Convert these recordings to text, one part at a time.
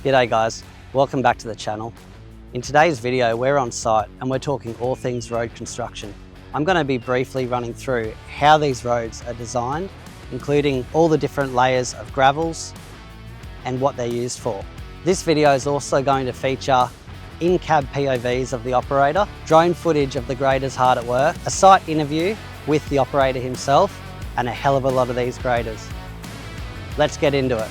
G'day guys, welcome back to the channel. In today's video we're on site and we're talking all things road construction. I'm going to be briefly running through how these roads are designed, including all the different layers of gravels and what they're used for. This video is also going to feature in-cab POVs of the operator, drone footage of the graders hard at work, a site interview with the operator himself, and a hell of a lot of these graders. Let's get into it.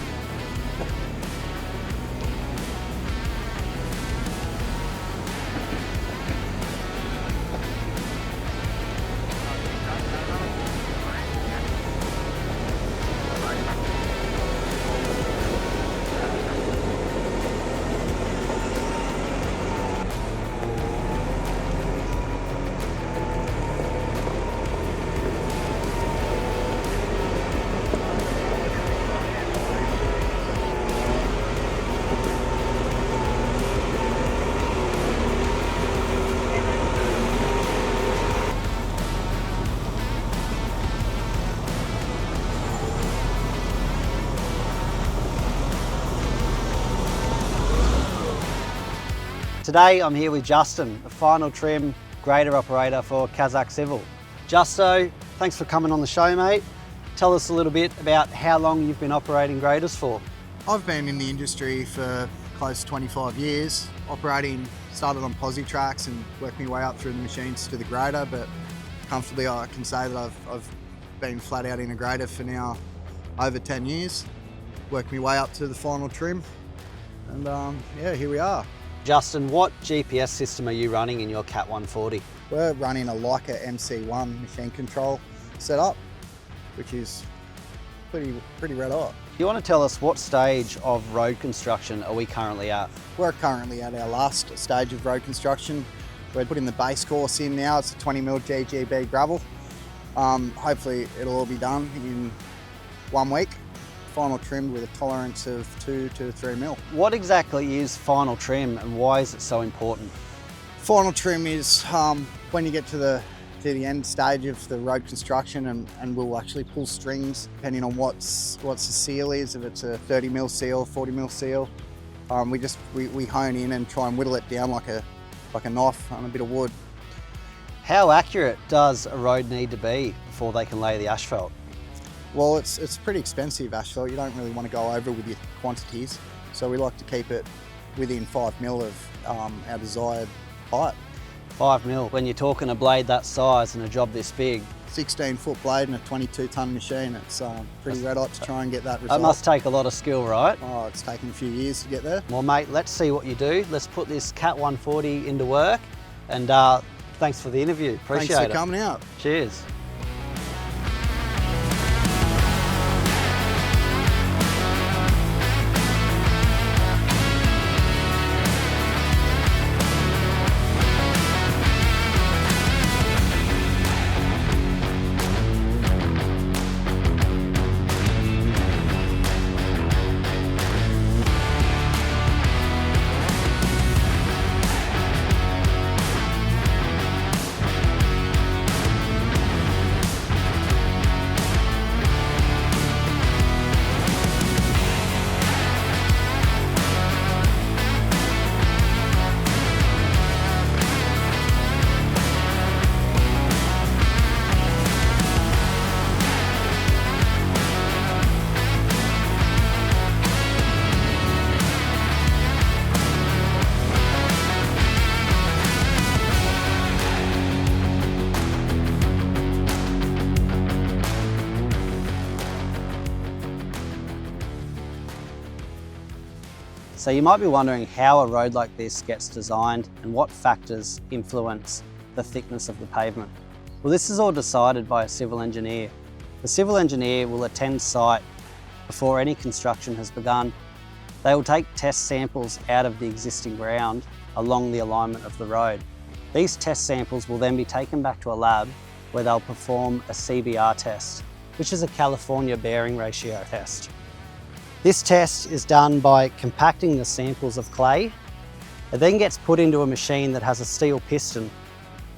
Today I'm here with Justin, the final trim grader operator for Kazakh Civil. Justo, thanks for coming on the show, mate. Tell us a little bit about how long you've been operating graders for. I've been in the industry for close to 25 years, started on posi tracks and worked my way up through the machines to the grader, but comfortably I can say that I've been flat out in a grader for now over 10 years, worked my way up to the final trim, and yeah, here we are. Justin, what GPS system are you running in your Cat 140? We're running a Leica MC1 machine control setup, which is pretty red hot. Do you want to tell us what stage of road construction are we currently at? We're currently at our last stage of road construction. We're putting the base course in now. It's a 20mm GGB gravel. Hopefully it'll all be done in 1 week. Final trimmed with a tolerance of 2 to 3mm. What exactly is final trim and why is it so important? Final trim is when you get to the end stage of the road construction and we'll actually pull strings depending on what the seal is, if it's a 30mm seal, 40mm seal. We hone in and try and whittle it down like a knife on a bit of wood. How accurate does a road need to be before they can lay the asphalt? Well, it's pretty expensive asphalt. You don't really want to go over with your quantities, so we like to keep it within 5mm of our desired height. 5mm. When you're talking a blade that size and a job this big, 16-foot blade and a 22-tonne machine, it's pretty red hot to try and get that result. That must take a lot of skill, right? Oh, it's taken a few years to get there. Well, mate, let's see what you do. Let's put this Cat 140 into work, and thanks for the interview. Appreciate it. Thanks for coming out. Cheers. So you might be wondering how a road like this gets designed and what factors influence the thickness of the pavement. Well, this is all decided by a civil engineer. The civil engineer will attend site before any construction has begun. They will take test samples out of the existing ground along the alignment of the road. These test samples will then be taken back to a lab where they'll perform a CBR test, which is a California bearing ratio test. This test is done by compacting the samples of clay. It then gets put into a machine that has a steel piston.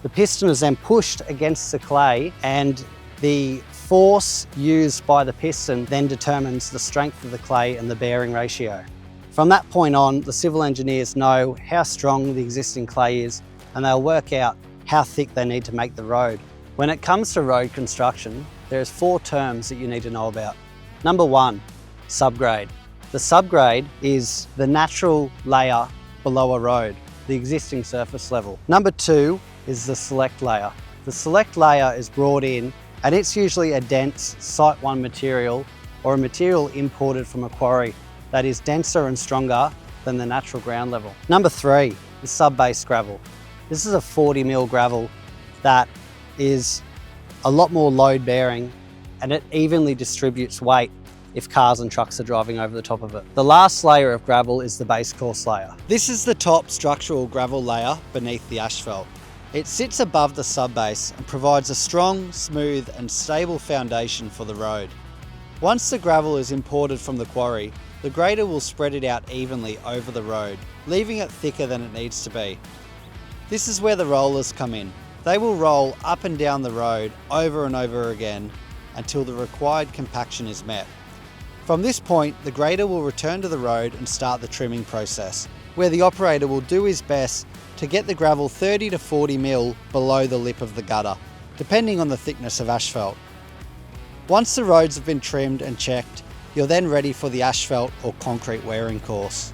The piston is then pushed against the clay and the force used by the piston then determines the strength of the clay and the bearing ratio. From that point on, the civil engineers know how strong the existing clay is and they'll work out how thick they need to make the road. When it comes to road construction, there's 4 terms that you need to know about. Number 1, subgrade. The subgrade is the natural layer below a road, the existing surface level. Number 2 is the select layer. The select layer is brought in and it's usually a dense Site 1 material or a material imported from a quarry that is denser and stronger than the natural ground level. Number 3 is subbase gravel. This is a 40mm gravel that is a lot more load bearing and it evenly distributes weight if cars and trucks are driving over the top of it. The last layer of gravel is the basecourse layer. This is the top structural gravel layer beneath the asphalt. It sits above the subbase and provides a strong, smooth and stable foundation for the road. Once the gravel is imported from the quarry, the grader will spread it out evenly over the road, leaving it thicker than it needs to be. This is where the rollers come in. They will roll up and down the road over and over again until the required compaction is met. From this point, the grader will return to the road and start the trimming process, where the operator will do his best to get the gravel 30 to 40mm below the lip of the gutter, depending on the thickness of asphalt. Once the roads have been trimmed and checked, you're then ready for the asphalt or concrete wearing course.